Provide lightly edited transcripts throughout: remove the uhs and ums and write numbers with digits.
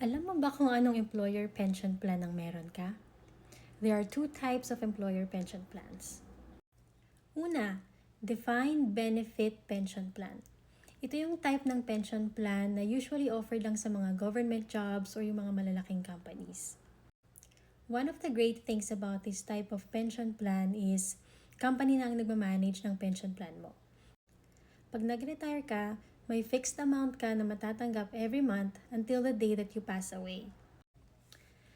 Alam mo ba kung anong employer pension plan ang meron ka? There are two types of employer pension plans. Una, defined benefit pension plan. Ito yung type ng pension plan na usually offered lang sa mga government jobs or yung mga malalaking companies. One of the great things about this type of pension plan is company na ang nagmamanage ng pension plan mo. Pag nag-retire ka, may fixed amount ka na matatanggap every month until the day that you pass away.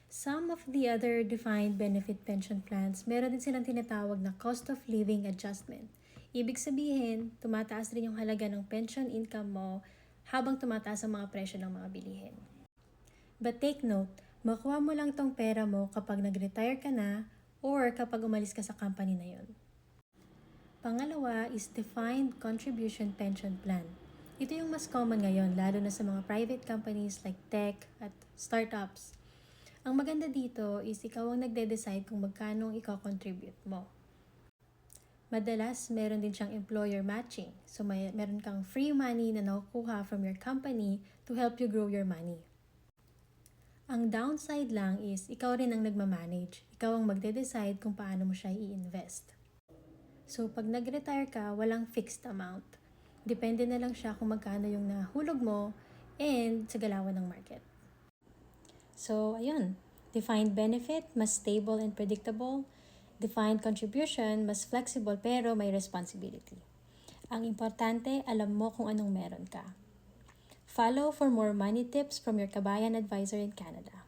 Some of the other defined benefit pension plans, meron din silang tinatawag na cost of living adjustment. Ibig sabihin, tumataas rin yung halaga ng pension income mo habang tumataas ang mga presyo ng mga bilihin. But take note, makuha mo lang tong pera mo kapag nag-retire ka na or kapag umalis ka sa company na yon. Pangalawa is defined contribution pension plan. Ito yung mas common ngayon, lalo na sa mga private companies like tech at startups. Ang maganda dito is ikaw ang nagde-decide kung magkano ang i-contribute mo. Madalas, meron din siyang employer matching. So, meron kang free money na nakukuha from your company to help you grow your money. Ang downside lang is ikaw rin ang nagmamanage. Ikaw ang magde-decide kung paano mo siya i-invest. So, pag nag-retire ka, walang fixed amount. Depende na lang siya kung magkano yung nahulog mo and sa galawan ng market. So, ayun. Defined benefit, mas stable and predictable. Defined contribution, mas flexible pero may responsibility. Ang importante, alam mo kung anong meron ka. Follow for more money tips from your Kabayan Advisor in Canada.